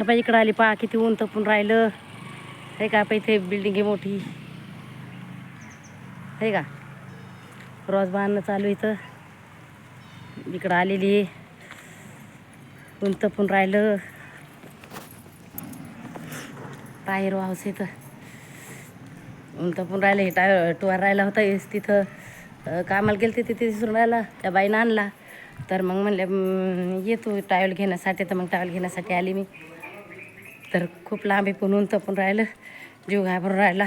हा इकडं आली पहा किती ऊन तपून राहिलं हे का. इथे बिल्डिंग आहे मोठी हे का. रोज बांधणं चालू इथं. इकडं आलेली ऊन तपून राहिलं. बाहेर वावस इथं ऊन तपून राहिलं. हे टुवार राहिला होता तिथं कामाला गेलं तिथे दिसून राहिला. त्या बाईनं आणला तर मग म्हणले येतो टावेल घेण्यासाठी. तर मग टावेल घेण्यासाठी आली मी. तर खूप लांब आहे पण ऊन तपून राहिलं. जीव घाबरून राहिला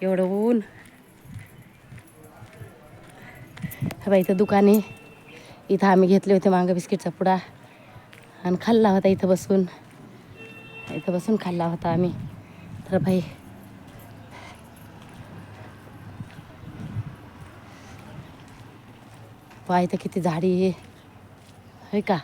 एवढं ऊन. बाई इथं दुकान आहे. इथं आम्ही घेतले होते मागं बिस्किटचा पुडा आणि खाल्ला होता इथं बसून. इथं बसून खाल्ला होता आम्ही. तर बाई पहा इथं किती झाडी आहे का.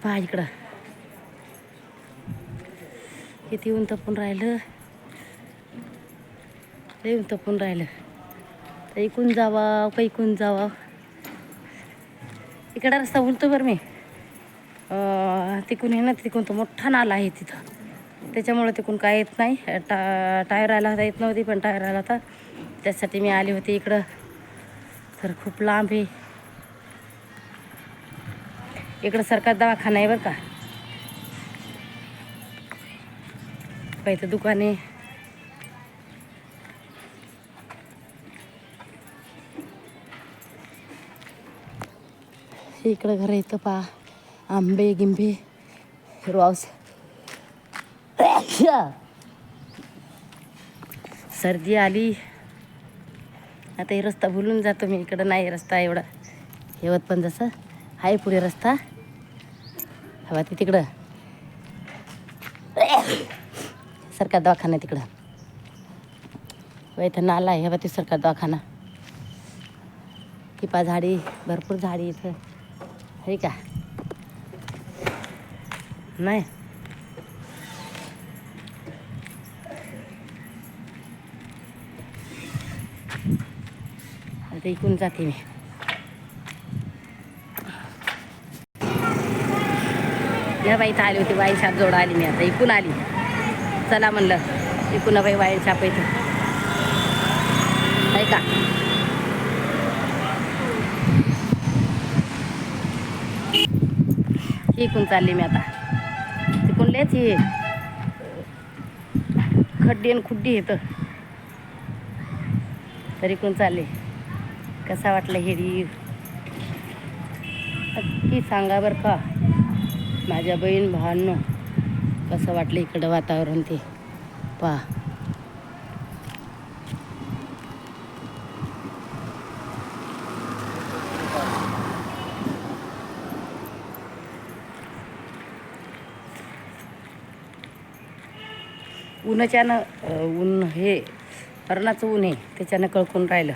पहा इकडं किती ऊन तपून राहिलं. लय ऊन तपून राहिलं. तर इकून जावा का इकून जावा. इकडं रस्ता बोलतो बरं मी. तिकून आहे ना. तिकून तो मोठा नाला आहे तिथं. त्याच्यामुळं तिकून काय येत नाही. टायर आला होता येत नव्हती पण टायर आला होता त्यासाठी मी आली होती इकडं. तर खूप लांब आहे. इकडं सरकार दवाखाना आहे बरं का. इथं दुकान आहे. इकडं घर येतं पहा. आंबे गिंबे हिरवास. सर्दी आली. आता हे रस्ता भुलून जातो मी. इकडं नाही रस्ता एवढा हेवत पण जसं आहे पुढे रस्ता. हवा ती तिकडं सरकार दवाखाना तिकडं. इथं नाला आहे. हवा ती सरकार दवाखाना. किपा झाडी भरपूर झाडी इथं आहे का नाही. आता इकून जाते मी. या बाई इथं आली होती. वाईन शाप जोड आली मी. आता इकून आली. चला म्हणलं इकून बाई वाईन शाप इथं आहे का. इकून चालली मी आता. तिकून लेच ये खड्डी आणि खुड्डी येतं. तरी कोण चालले. कसा वाटला हेडी नक्की सांगा बरं का माझ्या बहीण भावांनो. कसं वाटलं इकडं वातावरण ते पहा. उन्हाच्यानं ऊन हे मरणाचं ऊन आहे त्याच्यानं कळकून राहिलं.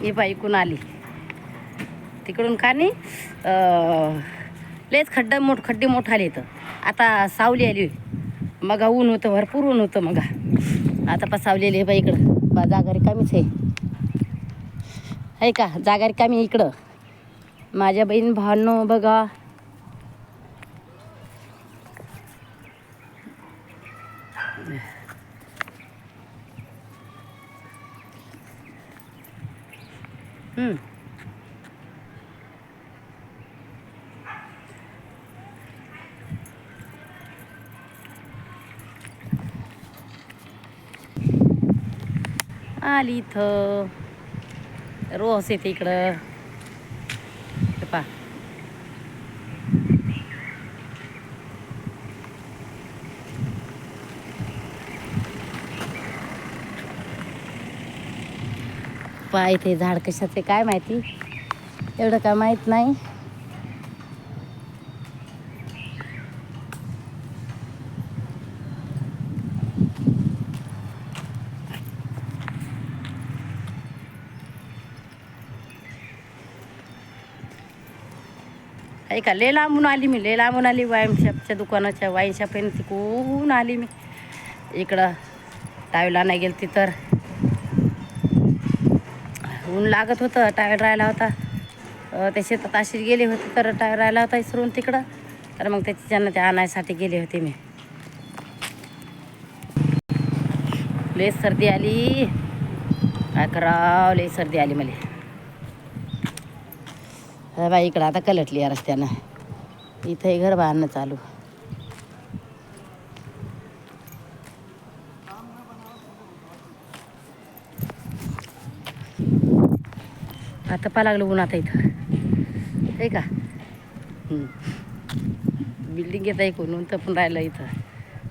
हे बाई इकून आली. तिकडून का नाही लेच खड्डे मोठाले येतं. आता सावली आली. मग ऊन होतं भरपूर ऊन होतं. मग आता पण सावलेली आहे बाई इकडं. जागा रिकामीच आहे का. जागा रिकामी आहे इकडं. माझ्या बहीण भावांनो बघा. आली इथं. रोज येते इकडं. हे पहा. पहा इथे झाड कशाचे काय माहिती, एवढं काय माहीत नाही. ऐका लय लांबून आली मी, लय लांबून आली. वाईन शॉपच्या दुकानाच्या वाईन शॉपीन तिकून आली मी इकडं. टावेला नाही गेलती तर ऊन लागत होतं. टायर राहिला होता त्या शेतात अशीच गेली होती तर टायर राहिला होता इसरून तिकडं. तर मग त्याच्यानं ते आणायसाठी गेले होते मी. लय सर्दी आली, काय करावं, लय सर्दी आली मला. बाई इकडं आता कलटली या रस्त्यानं. इथंही घर बांधणं चालू. आता पा लागलं ऊन आता इथं, आहे का. बिल्डिंग येत ऐकून ऊन तर पण राहिलं इथं.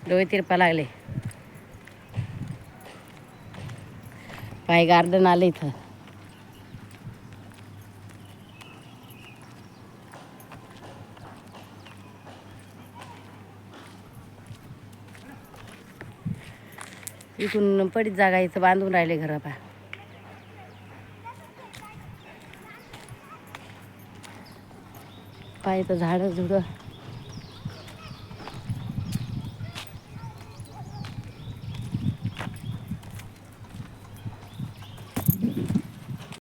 डोळे तिरपा लागले. पाय गार्डन आलं इथं. इथून पडीत जागा इथं बांधून राहिले घर. पाय तर झाडं झुडं